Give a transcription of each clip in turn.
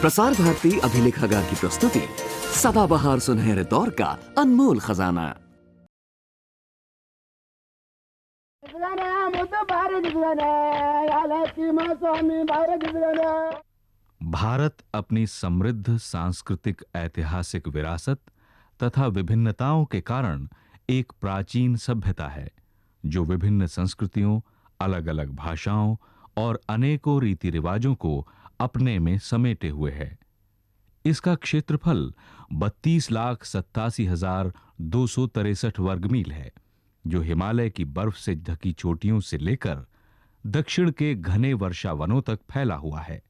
प्रसार भारती अभिलेखागार की प्रस्तुति सदाबहार सुनहरे दौर का अनमोल खजाना। भारत अपनी समृद्ध सांस्कृतिक ऐतिहासिक विरासत तथा विभिन्नताओं के कारण एक प्राचीन सभ्यता है जो विभिन्न संस्कृतियों, अलग-अलग भाषाओं और अनेकों रीति रिवाजों को अपने में समेटे हुए है। इसका क्षेत्रफल 32,87,263 वर्ग मील है, जो हिमालय की बर्फ से ढकी चोटियों से लेकर दक्षिण के घने वर्षावनों तक फैला हुआ है।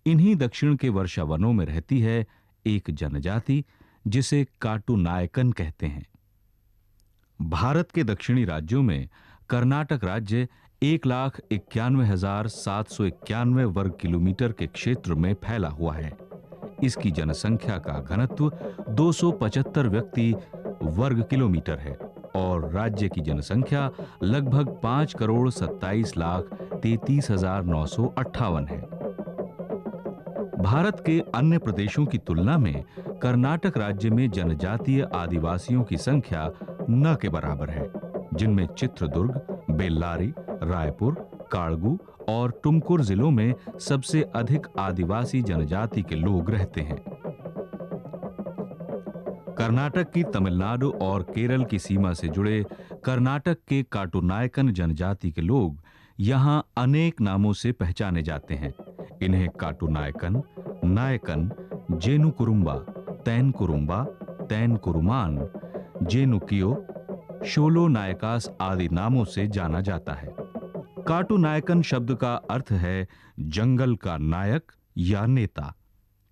इन्हीं दक्षिण के वर्षावनों में रहती है एक जनजाति जिसे काटू नायकन कहते हैं। भारत के दक्षिणी राज्यों में कर्नाटक राज्य 1,91,791 वर्ग किलोमीटर के क्षेत्र में फैला हुआ है। इसकी जनसंख्या का घनत्व 275 व्यक्ति वर्ग किलोमीटर है और राज्य की जनसंख्या लगभग 5,27,33,958 है। भारत के अन्य प्रदेशों की तुलना में कर्नाटक राज्य में जनजातीय आदिवासियों की संख्या न के बराबर है, जिनमें चित्रदुर्ग, बेल्लारी, रायपुर, काड़गू और तुमकुर जिलों में सबसे अधिक आदिवासी जनजाति के लोग रहते हैं। कर्नाटक की तमिलनाडु और केरल की सीमा से जुड़े कर्नाटक के काटू नायकन जनजाति के लोग यहां अनेक नामों से पहचाने जाते हैं। इन्हें काटू नायकन, नायकन, जेनु कुरुम्बा, तैन कुरुम्बा, तैन कुरुमान, जेनुकियो, शोलो नायकास आदि नामों से जाना जाता है। काटू नायकन शब्द का अर्थ है जंगल का नायक या नेता।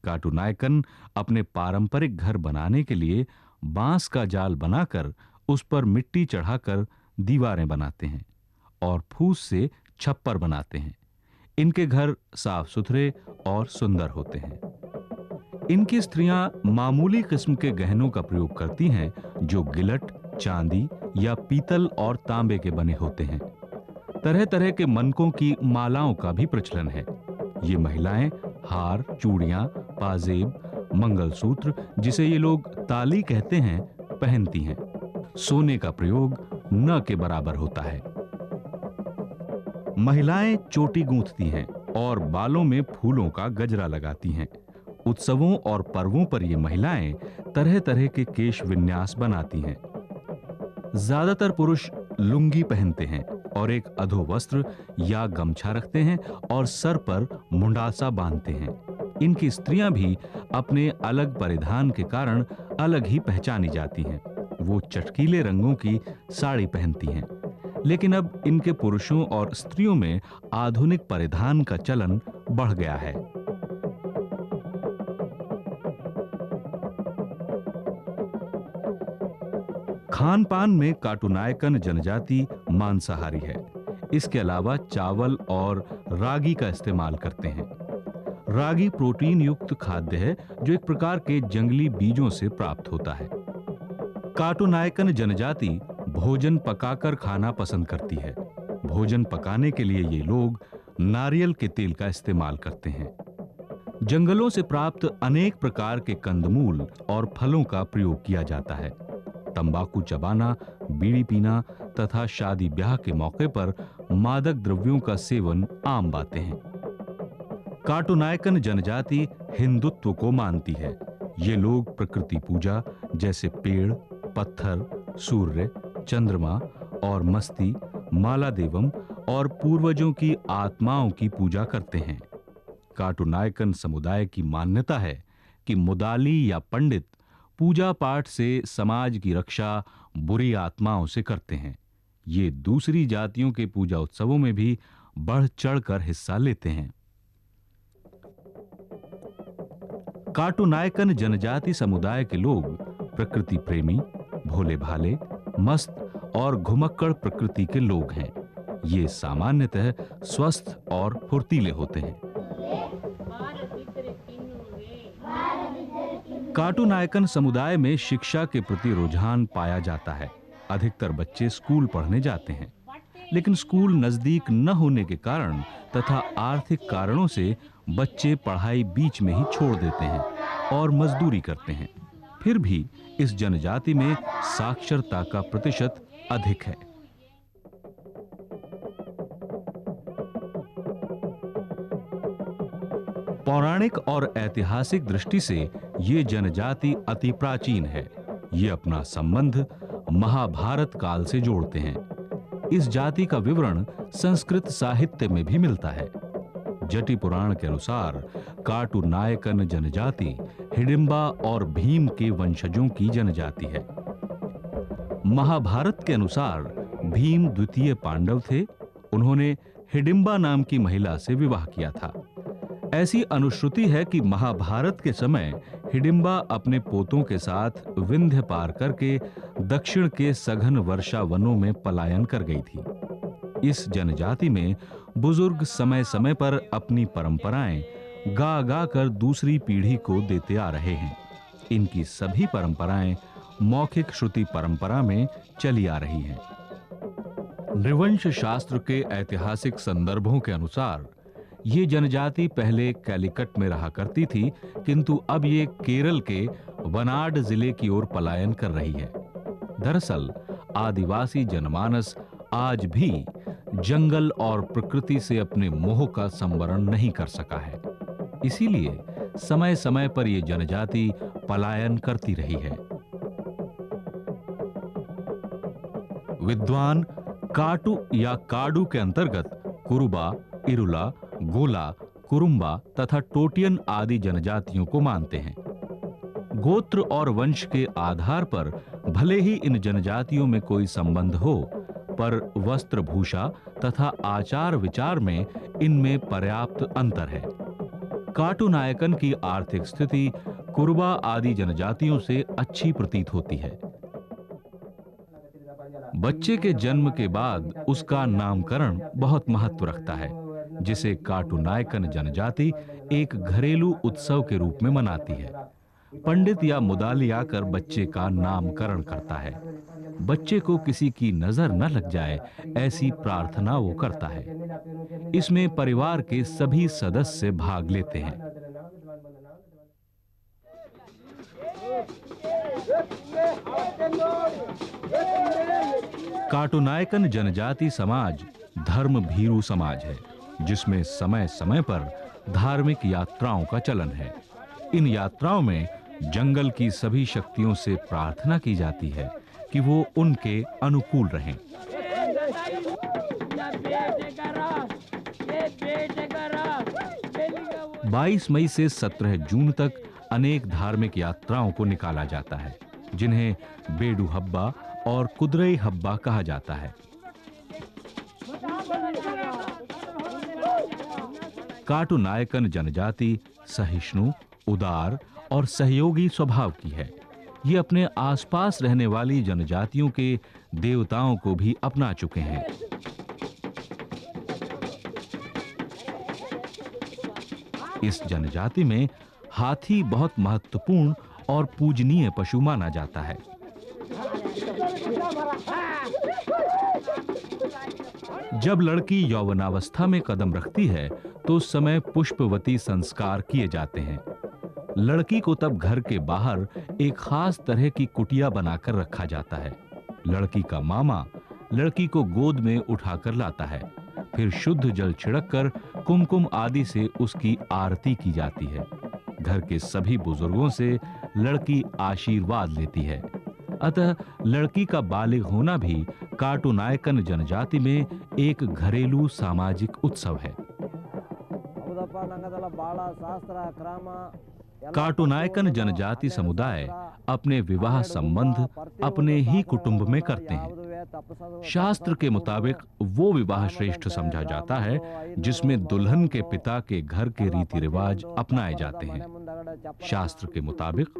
काटू नायकन अपने पारंपरिक घर बनाने के लिए बांस का जाल बनाकर उस पर मिट्टी चढ़ाकर दीवारें बनाते हैं और फूस से छप्पर बनाते हैं। इनके घर साफ सुथरे और सुंदर होते हैं। इनकी स्त्रियां मामूली किस्म के गहनों का प्रयोग करती हैं जो गिलट, चांदी या पीतल और तांबे के बने होते हैं। तरह तरह के मनकों की मालाओं का भी प्रचलन है। ये महिलाएं हार, चूड़ियां, पाजेब, मंगलसूत्र, जिसे ये लोग ताली कहते हैं, पहनती हैं। सोने का प्रयोग न के बराबर होता है। महिलाएं चोटी गूंथती हैं और बालों में फूलों का गजरा लगाती हैं। उत्सवों और पर्वों पर ये महिलाएं तरह तरह के केश विन्यास बनाती हैं। ज्यादातर पुरुष लुंगी पहनते हैं और एक अधोवस्त्र या गमछा रखते हैं और सर पर मुंडासा बांधते हैं। इनकी स्त्रियां भी अपने अलग परिधान के कारण अलग ही पहचानी जाती हैं। वो चटकीले रंगों की साड़ी पहनती हैं, लेकिन अब इनके पुरुषों और स्त्रियों में आधुनिक परिधान का चलन बढ़ गया है। खान पान में काटू नायकन जनजाति मांसाहारी है। इसके अलावा चावल और रागी का इस्तेमाल करते हैं। रागी प्रोटीन युक्त खाद्य है जो एक प्रकार के जंगली बीजों से प्राप्त होता है। काटू नायकन जनजाति भोजन पकाकर खाना पसंद करती है। भोजन पकाने के लिए ये लोग नारियल के तेल का इस्तेमाल करते हैं। जंगलों से प्राप्त अनेक प्रकार के कंदमूल और फलों का प्रयोग किया जाता है। तंबाकू चबाना, बीड़ी पीना तथा शादी ब्याह के मौके पर मादक द्रव्यों का सेवन आम बातें हैं। काटू नायकन जनजाति हिंदुत्व को मानती है। ये लोग प्रकृति पूजा जैसे पेड़, पत्थर, सूर्य, चंद्रमा और मस्ती, माला देवम और पूर्वजों की आत्माओं की पूजा करते हैं। काटू नायकन समुदाय की मान्यता है कि मुदाली या पंडित पूजा पाठ से समाज की रक्षा बुरी आत्माओं से करते हैं। ये दूसरी जातियों के पूजा उत्सवों में भी बढ़ चढ़कर हिस्सा लेते हैं। काटू नायकन जनजाति समुदाय के लोग प्रकृति प्रेमी, भोले भाले, मस्त और घुमक्कड़ प्रकृति के लोग हैं। ये सामान्यतः स्वस्थ और फुर्तीले होते हैं। काटू नायकन समुदाय में शिक्षा के प्रति रुझान पाया जाता है। अधिकतर बच्चे स्कूल पढ़ने जाते हैं, लेकिन स्कूल नजदीक न होने के कारण तथा आर्थिक कारणों से बच्चे पढ़ाई बीच में ही छोड़ देते हैं और मजदूरी करते हैं। फिर भी इस जनजाति में साक्षरता का प्रतिशत अधिक है। पौराणिक और ऐतिहासिक दृष्टि से ये जनजाति अति प्राचीन है। ये अपना संबंध महाभारत काल से जोड़ते हैं। इस जाति का विवरण संस्कृत साहित्य में भी मिलता है। जटि पुराण के अनुसार काटु नायकन जनजाति हिडिंबा और भीम के वंशजों की जनजाति है। महाभारत के अनुसार भीम द्वितीय पांडव थे। उन्होंने हिडिंबा नाम की महिला से विवाह किया था। ऐसी अनुश्रुति है कि महाभारत के समय हिडिंबा अपने पोतों के साथ विंध्य पार करके दक्षिण के सघन वर्षा वनों में पलायन कर गई थी। इस जनजाति में बुजुर्ग समय समय पर अपनी परंपराएं गा गा कर दूसरी पीढ़ी को देते आ रहे हैं। इनकी सभी परंपराएं मौखिक श्रुति परंपरा में चली आ रही हैं। नृवंश शास्त्र के ऐतिहासिक संदर्भों के अनुसार ये जनजाति पहले कैलिकट में रहा करती थी, किंतु अब ये केरल के वनाड जिले की ओर पलायन कर रही है। दरअसल आदिवासी जनमानस आज भी जंगल और प्रकृति से अपने मोह का संवरण नहीं कर सका है। इसीलिए समय समय पर यह जनजाति पलायन करती रही है। विद्वान काटु या काडू के अंतर्गत कुरुबा, इरुला, गोला, कुरुम्बा तथा टोटियन आदि जनजातियों को मानते हैं। गोत्र और वंश के आधार पर भले ही इन जनजातियों में कोई संबंध हो, पर वस्त्र भूषा तथा आचार विचार में इनमें पर्याप्त अंतर है। काटु नायकन की आर्थिक स्थिति कुरुबा आदि जनजातियों से अच्छी प्रतीत होती है। बच्चे के जन्म के बाद उसका नामकरण बहुत महत्व रखता है, जिसे काटु नायकन जनजाति एक घरेलू उत्सव के रूप में मनाती है। पंडित या मुदाली आकर बच्चे का नामकरण करता है। बच्चे को किसी की नजर न लग जाए, ऐसी प्रार्थना वो करता है। इसमें परिवार के सभी सदस्य भाग लेते हैं। काटु नायकन जनजाति समाज धर्म भीरू समाज है, जिसमें समय समय पर धार्मिक यात्राओं का चलन है। इन यात्राओं में जंगल की सभी शक्तियों से प्रार्थना की जाती है कि वो उनके अनुकूल रहें। 22 मई से 17 जून तक अनेक धार्मिक यात्राओं को निकाला जाता है, जिन्हें बेडू हब्बा और कुदरई हब्बा कहा जाता है। काटु नायकन जनजाति सहिष्णु, उदार और सहयोगी स्वभाव की है। ये अपने आसपास रहने वाली जनजातियों के देवताओं को भी अपना चुके हैं। इस जनजाति में हाथी बहुत महत्वपूर्ण और पूजनीय पशु माना जाता है। जब लड़की यौवनावस्था में कदम रखती है तो उस समय पुष्पवती संस्कार किए जाते हैं। लड़की को तब घर के बाहर एक खास तरह की कुटिया बनाकर रखा जाता है। लड़की का मामा लड़की को गोद में उठाकर लाता है। फिर शुद्ध जल छिड़ककर कुमकुम आदि से उसकी आरती की जाती है। घर के सभी बुजुर्गों से लड़की आशीर्वाद लेती है। अतः लड़की का बालिग होना भी काटु नायकन जनजाति में एक घरेलू सामाजिक उत्सव है। काटु नायकन जनजाति समुदाय अपने विवाह संबंध अपने ही कुटुंब में करते हैं। शास्त्र के मुताबिक वो विवाह श्रेष्ठ समझा जाता है जिसमें दुल्हन के पिता के घर के रीति रिवाज अपनाए जाते हैं। शास्त्र के मुताबिक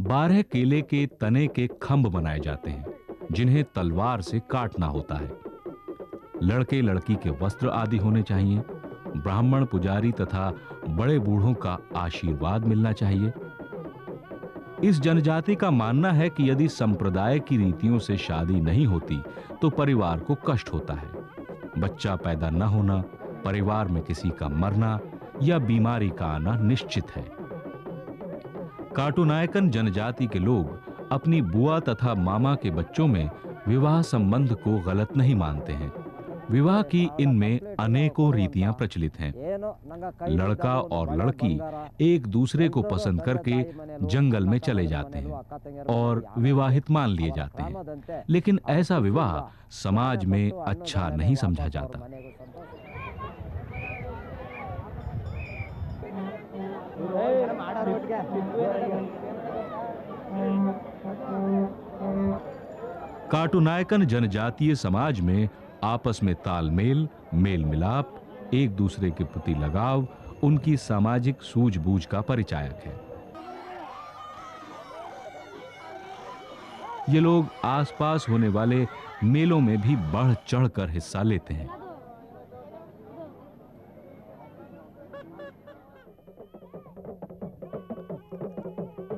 12 केले के तने के खंभ बनाए जाते हैं, जिन्हें तलवार से काटना होता है। लड़के लड़की के वस्त्र आदि होने चाहिए। ब्राह्मण, पुजारी तथा बड़े बूढ़ों का आशीर्वाद मिलना चाहिए। इस जनजाति का मानना है कि यदि संप्रदाय की रीतियों से शादी नहीं होती तो परिवार को कष्ट होता है। बच्चा पैदा न होना, परिवार में किसी का मरना या बीमारी का आना निश्चित है। काटुनायकन जनजाति के लोग अपनी बुआ तथा मामा के बच्चों में विवाह संबंध को गलत नहीं मानते हैं। विवाह की इनमें अनेकों रीतियां प्रचलित हैं। लड़का और लड़की एक दूसरे को पसंद करके जंगल में चले जाते हैं और विवाहित मान लिए जाते हैं, लेकिन ऐसा विवाह समाज में अच्छा नहीं समझा जाता। काटुनायकन जनजातीय समाज में आपस में तालमेल, मेल मिलाप, एक दूसरे के प्रति लगाव उनकी सामाजिक सूझबूझ का परिचायक है। ये लोग आसपास होने वाले मेलों में भी बढ़ चढ़कर हिस्सा लेते हैं।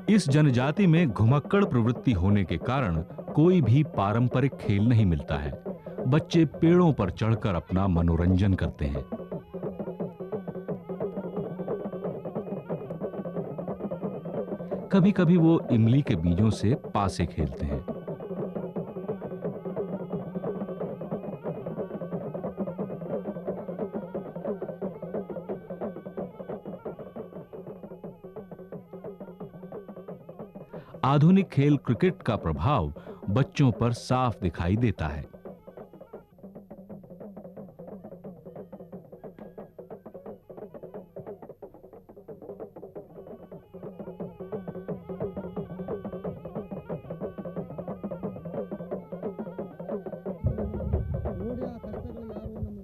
इस जनजाति में घुमक्कड़ प्रवृत्ति होने के कारण कोई भी पारंपरिक खेल नहीं मिलता है। बच्चे पेड़ों पर चढ़कर अपना मनोरंजन करते हैं। कभी-कभी वो इमली के बीजों से पासे खेलते हैं। आधुनिक खेल क्रिकेट का प्रभाव बच्चों पर साफ दिखाई देता है।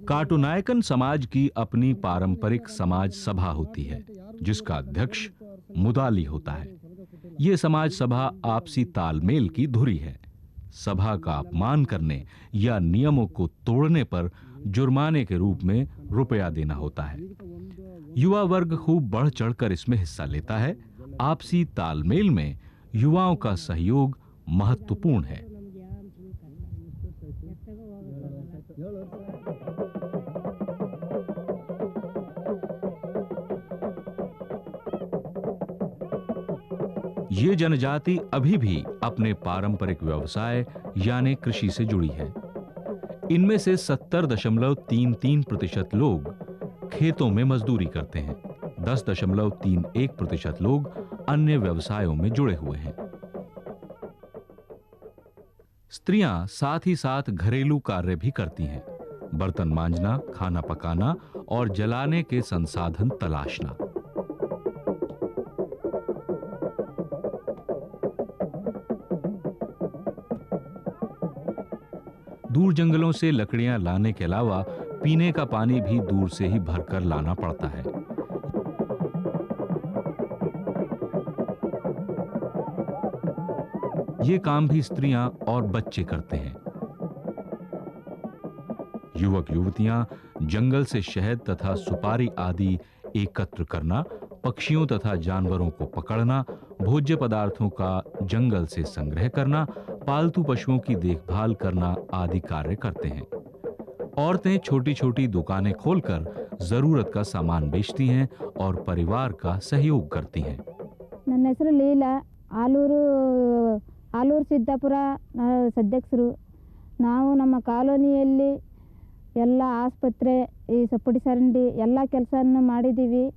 काटुनायकन समाज की अपनी पारंपरिक समाज सभा होती है, जिसका अध्यक्ष मुदाली होता है। यह समाज सभा आपसी तालमेल की धुरी है। सभा का अपमान करने या नियमों को तोड़ने पर जुर्माने के रूप में रुपया देना होता है। युवा वर्ग खूब बढ़ चढ़कर इसमें हिस्सा लेता है। आपसी तालमेल में युवाओं का सहयोग महत्वपूर्ण है। ये जनजाति अभी भी अपने पारंपरिक व्यवसाय यानी कृषि से जुड़ी है। इनमें से 70.33% लोग खेतों में मजदूरी करते हैं। 10.31% लोग अन्य व्यवसायों में जुड़े हुए हैं। स्त्रियां साथ ही साथ घरेलू कार्य भी करती हैं। बर्तन मांजना, खाना पकाना और जलाने के संसाधन तलाशना। दूर जंगलों से लकड़ियां लाने के अलावा पीने का पानी भी दूर से ही भरकर लाना पड़ता है। ये काम भी स्त्रियां और बच्चे करते हैं। युवक युवतियां जंगल से शहद तथा सुपारी आदि एकत्र करना, पक्षियों तथा जानवरों को पकड़ना, भोज्य पदार्थों का जंगल से संग्रह करना, पालतू पशुओं की देखभाल करना आदि कार्य करते हैं। औरतें छोटी-छोटी दुकानें खोलकर जरूरत का सामान बेचती हैं और परिवार का सहयोग करती हैं। ನನ್ನ ಹೆಸರು ಲೀಲಾ, ಆಲೂರು ಸಿದ್ದಾಪುರ ಸದಸ್ಯರು। ನಾವು ನಮ್ಮ ಕಾಲೋನಿಯಲ್ಲಿ ಎಲ್ಲ ಆಸ್ಪತ್ರೆ, ಈ ಸಪ್ಪಡಿ ಚರಂಡಿ ಎಲ್ಲ ಕೆಲಸವನ್ನು ಮಾಡಿದ್ದೀವಿ।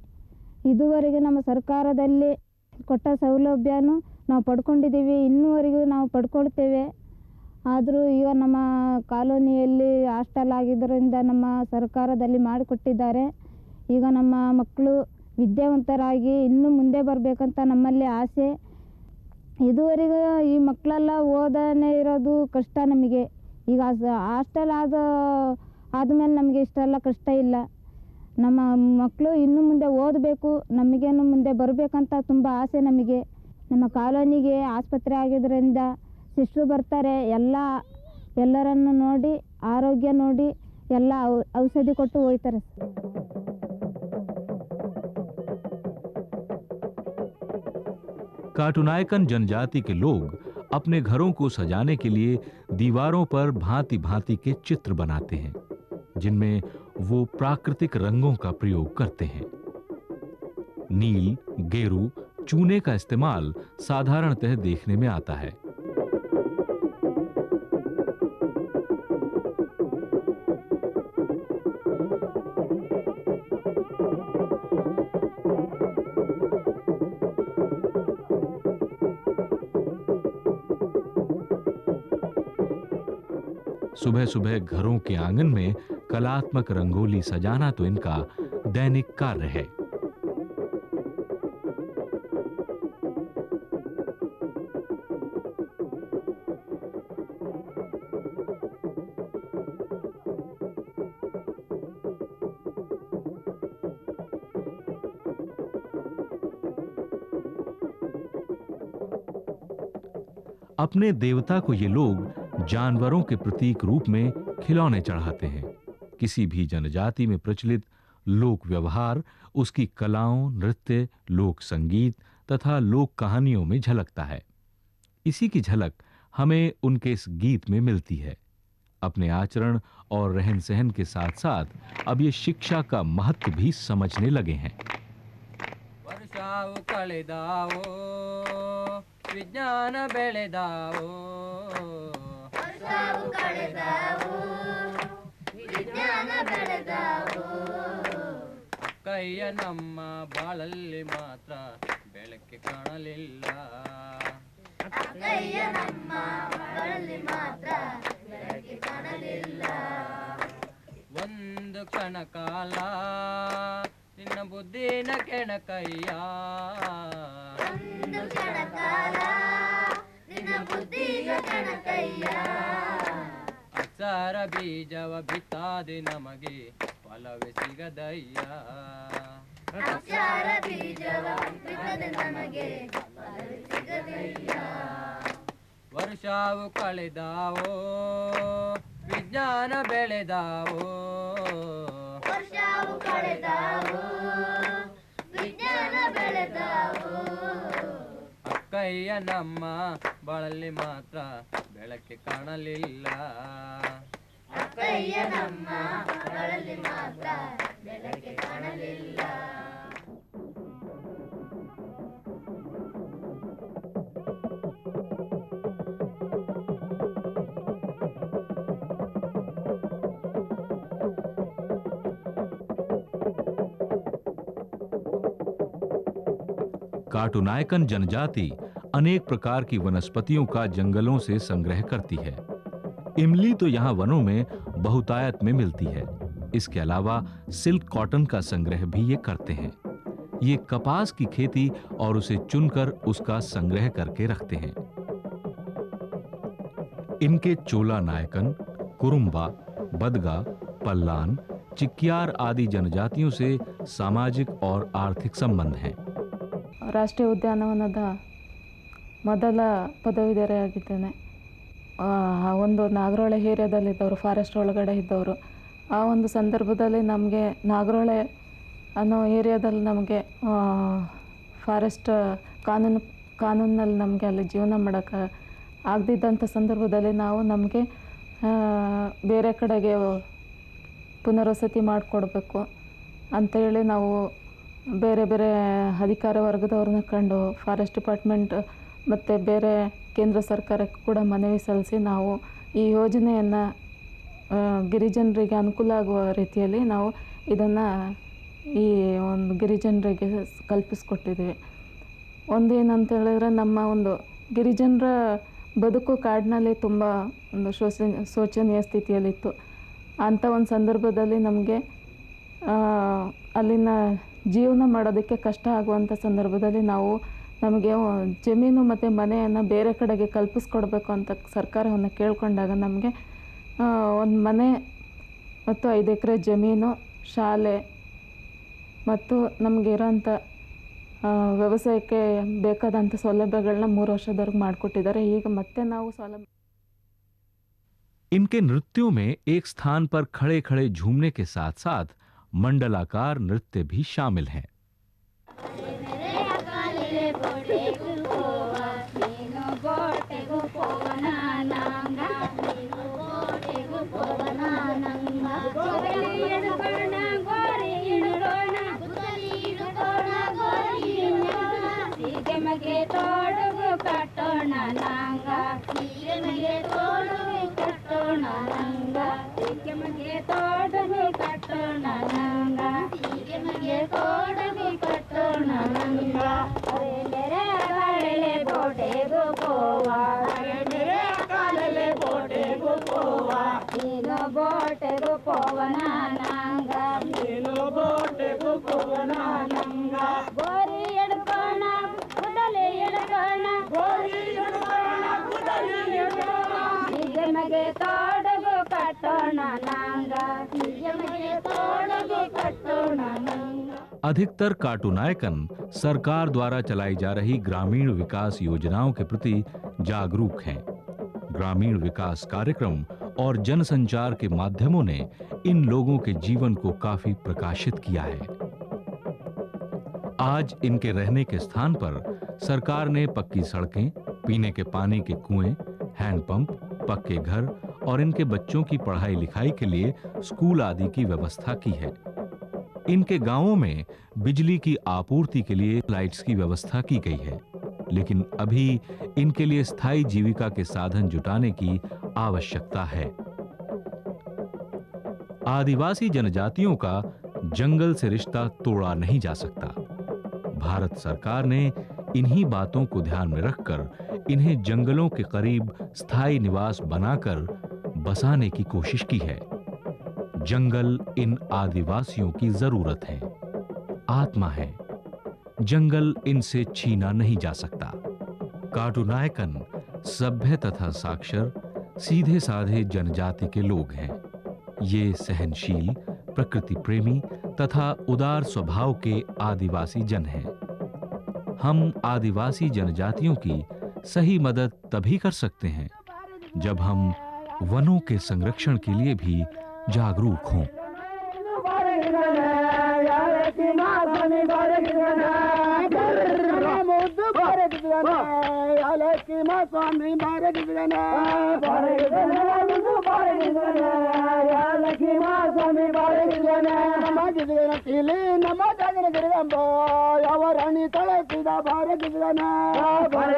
ಇದುವರೆಗೆ ನಮ್ಮ ಸರ್ಕಾರದಲ್ಲಿ ಕೊಟ್ಟ ಸೌಲಭ್ಯನೂ ನಾವು ಪಡ್ಕೊಂಡಿದ್ದೀವಿ, ಇನ್ನೂವರೆಗೂ ನಾವು ಪಡ್ಕೊಳ್ತೇವೆ। ಆದರೂ ಈಗ ನಮ್ಮ ಕಾಲೋನಿಯಲ್ಲಿ ಹಾಸ್ಟೆಲ್ ಆಗಿದ್ದರಿಂದ ನಮ್ಮ ಸರ್ಕಾರದಲ್ಲಿ ಮಾಡಿಕೊಟ್ಟಿದ್ದಾರೆ। ಈಗ ನಮ್ಮ ಮಕ್ಕಳು ವಿದ್ಯಾವಂತರಾಗಿ ಇನ್ನೂ ಮುಂದೆ ಬರಬೇಕಂತ ನಮ್ಮಲ್ಲಿ ಆಸೆ। ಇದುವರೆಗೂ ಈ ಮಕ್ಕಳೆಲ್ಲ ಓದನೇ ಇರೋದು ಕಷ್ಟ ನಮಗೆ। ಈಗ ಹಾಸ್ಟೆಲ್ ಆದಮೇಲೆ ನಮಗೆ ಇಷ್ಟೆಲ್ಲ ಕಷ್ಟ ಇಲ್ಲ। ನಮ್ಮ ಮಕ್ಕಳು ಇನ್ನು ಮುಂದೆ ಓದಬೇಕು, ನಮಗೇನು ಮುಂದೆ ಬರಬೇಕಂತ ತುಂಬ ಆಸೆ ನಮಗೆ। ನಮ್ಮ ಕಾಲೋನಿಗೆ ಆಸ್ಪತ್ರೆ ಆಗಿದ್ದರಿಂದ ಸಿಸ್ಟ್ರು ಬರ್ತಾರೆ, ಎಲ್ಲರನ್ನು ನೋಡಿ ಆರೋಗ್ಯ ನೋಡಿ ಎಲ್ಲ ಔಷಧಿ ಕೊಟ್ಟು ಹೋಗ್ತಾರೆ। काटुनायकन जनजाति के लोग अपने घरों को सजाने के लिए दीवारों पर भांति-भांति के चित्र बनाते हैं, जिनमें वो प्राकृतिक रंगों का प्रयोग करते हैं। नील, गेरू, चूने का इस्तेमाल साधारणतः देखने में आता है। सुबह सुबह घरों के आंगन में कलात्मक रंगोली सजाना तो इनका दैनिक कार्य है। अपने देवता को ये लोग जानवरों के प्रतीक रूप में खिलौने चढ़ाते हैं। किसी भी जनजाति में प्रचलित लोक व्यवहार उसकी कलाओं, नृत्य, लोक संगीत तथा लोक कहानियों में झलकता है। इसी की झलक हमें उनके इस गीत में मिलती है। अपने आचरण और रहन सहन के साथ साथ अब ये शिक्षा का महत्व भी समझने लगे हैं। ವರ್ಷವು ಕಳೆದಾವೋ ವಿಜ್ಞಾನ ಬೆಳೆದಾವೋ ವರ್ಷವು ಕಳೆದಾವೋ ವಿಜ್ಞಾನ ಬೆಳೆದಾವೋ ಕೈಯ ನಮ್ಮ ಬಾಳಲ್ಲಿ ಮಾತ್ರ ಬೆಳಕೆ ಕಾಣಲಿಲ್ಲ ಕೈಯ ನಮ್ಮ ಬಾಳಲ್ಲಿ ಮಾತ್ರ ಬೆಳಕೆ ಕಾಣಲಿಲ್ಲ ಒಂದು ಕ್ಷಣ ಕಾಲ ನಿನ್ನ ಬುದ್ಧಿನ ಕೆಣಕಯ್ಯ ಒಂದು ಕ್ಷಣ ಕಾಲ ನಿನ್ನ ಬುದ್ಧಿನ ಕೆಣಕಯ್ಯ ಅಕ್ಷರ ಬೀಜವ ಬಿತ್ತಾದೆ ನಮಗೆ ಫಲವೇ ಸಿಗದಯ್ಯ ಅಕ್ಷರ ಬೀಜವ ಬಿತ್ತದೆ ನಮಗೆ ಫಲವೇ ಸಿಗದಯ್ಯ ವರ್ಷವು ಕಳೆದಾವೋ ವಿಜ್ಞಾನ ಬೆಳೆದಾವೋ ವರ್ಷವು ಕಳೆದಾವೋ ವಿಜ್ಞಾನ ಬೆಳೆದಾವೋ ಅಕ್ಕಯ್ಯ ನಮ್ಮ ಬಾಳಲ್ಲಿ ಮಾತ್ರ ಬೆಳಕೆ ಕಾಣಲಿಲ್ಲ ಅಕ್ಕಯ್ಯ ನಮ್ಮ ಬಾಳಲ್ಲಿ ಮಾತ್ರ ಬೆಳಕೆ ಕಾಣಲಿಲ್ಲ काटुनायकन जनजाति अनेक प्रकार की वनस्पतियों का जंगलों से संग्रह करती है। इमली तो यहाँ वनों में बहुतायत में मिलती है। इसके अलावा सिल्क कॉटन का संग्रह भी ये करते हैं। ये कपास की खेती और उसे चुनकर उसका संग्रह करके रखते हैं। इनके चोला नायकन, कुरुम्बा, बदगा, पल्लान, चिक्यार आदि जनजातियों से सामाजिक और आर्थिक संबंध हैं। ರಾಷ್ಟ್ರೀಯ ಉದ್ಯಾನವನದ ಮೊದಲ ಪದವೀಧರೆಯಾಗಿದ್ದೇನೆ. ಒಂದು ನಾಗರಹೊಳೆ ಏರಿಯಾದಲ್ಲಿದ್ದವರು, ಫಾರೆಸ್ಟ್ ಒಳಗಡೆ ಇದ್ದವರು. ಆ ಒಂದು ಸಂದರ್ಭದಲ್ಲಿ ನಮಗೆ ನಾಗರಹೊಳೆ ಅನ್ನೋ ಏರಿಯಾದಲ್ಲಿ ನಮಗೆ ಫಾರೆಸ್ಟ್ ಕಾನೂನಲ್ಲಿ ನಮಗೆ ಅಲ್ಲಿ ಜೀವನ ಮಾಡೋಕ್ಕೆ ಆಗದಿದ್ದಂಥ ಸಂದರ್ಭದಲ್ಲಿ ನಾವು ನಮಗೆ ಬೇರೆ ಕಡೆಗೆ ಪುನರ್ವಸತಿ ಮಾಡಿಕೊಡ್ಬೇಕು ಅಂಥೇಳಿ ನಾವು ಬೇರೆ ಬೇರೆ ಅಧಿಕಾರ ವರ್ಗದವ್ರನ್ನ ಕಂಡು ಫಾರೆಸ್ಟ್ ಡಿಪಾರ್ಟ್ಮೆಂಟ್ ಮತ್ತು ಬೇರೆ ಕೇಂದ್ರ ಸರ್ಕಾರಕ್ಕೆ ಕೂಡ ಮನವಿ ಸಲ್ಲಿಸಿ ನಾವು ಈ ಯೋಜನೆಯನ್ನು ಗಿರಿಜನರಿಗೆ ಅನುಕೂಲ ಆಗುವ ರೀತಿಯಲ್ಲಿ ನಾವು ಇದನ್ನು ಈ ಒಂದು ಗಿರಿಜನರಿಗೆ ಕಲ್ಪಿಸ್ಕೊಟ್ಟಿದ್ದೀವಿ. ಒಂದೇನಂತ ಹೇಳಿದ್ರೆ, ನಮ್ಮ ಒಂದು ಗಿರಿಜನರ ಬದುಕು ಕಾಡಿನಲ್ಲಿ ತುಂಬ ಒಂದು ಶೋಚನೀಯ ಸ್ಥಿತಿಯಲ್ಲಿತ್ತು. ಅಂಥ ಒಂದು ಸಂದರ್ಭದಲ್ಲಿ ನಮಗೆ ಅಲ್ಲಿನ ಜೀವನ ಮಾಡೋದಕ್ಕೆ ಕಷ್ಟ ಆಗುವಂಥ ಸಂದರ್ಭದಲ್ಲಿ ನಾವು ನಮಗೆ ಜಮೀನು ಮತ್ತು ಮನೆಯನ್ನು ಬೇರೆ ಕಡೆಗೆ ಕಲ್ಪಿಸ್ಕೊಡ್ಬೇಕು ಅಂತ ಸರ್ಕಾರವನ್ನು ಕೇಳಿಕೊಂಡಾಗ ನಮಗೆ ಒಂದು ಮನೆ ಮತ್ತು 5 ಎಕರೆ ಜಮೀನು, ಶಾಲೆ ಮತ್ತು ನಮಗೆ ಇರೋಂಥ ವ್ಯವಸಾಯಕ್ಕೆ ಬೇಕಾದಂಥ ಸೌಲಭ್ಯಗಳನ್ನ 3 ವರ್ಷದವರೆಗೆ ಮಾಡಿಕೊಟ್ಟಿದ್ದಾರೆ. ಈಗ ಮತ್ತೆ ನಾವು ಸೌಲಭ್ಯ इनके नृत्यों में एक स्थान पर खड़े खड़े झूमने के साथ साथ मंडलाकार नृत्य भी शामिल हैं। ಗೋರಿ अधिकतर कार्टूनायकन सरकार द्वारा चलाई जा रही ग्रामीण विकास योजनाओं के प्रति जागरूक हैं। ग्रामीण विकास कार्यक्रम और जनसंचार के माध्यमों ने इन लोगों के जीवन को काफी प्रकाशित किया है। आज इनके रहने के स्थान पर सरकार ने पक्की सड़कें, पीने के पानी के कुएं, हैंडपंप, पक्के घर और इनके बच्चों की पढ़ाई लिखाई के लिए स्कूल आदि की व्यवस्था की है। इनके गांवों में बिजली की आपूर्ति के लिए लाइट्स की व्यवस्था की गई है, लेकिन अभी इनके लिए स्थायी जीविका के साधन जुटाने की आवश्यकता है। आदिवासी जनजातियों का जंगल से रिश्ता तोड़ा नहीं जा सकता। भारत सरकार ने इन्हीं बातों को ध्यान में रखकर इन्हें जंगलों के करीब स्थायी निवास बनाकर बसाने की कोशिश की है। जंगल इन आदिवासियों की जरूरत है, आत्मा है। जंगल इनसे छीना नहीं जा सकता। कार्टूनायकन सभ्य तथा साक्षर, सीधे साधे जनजाति के लोग हैं। ये सहनशील, प्रकृति प्रेमी तथा उदार स्वभाव के आदिवासी जन हैं। हम आदिवासी जनजातियों की सही मदद तभी कर सकते हैं जब हम वनों के संरक्षण के लिए भी जागरूक हों। ಅವರಣಿ ತಳಸಿದ ಭಾರತ ಭಾರತ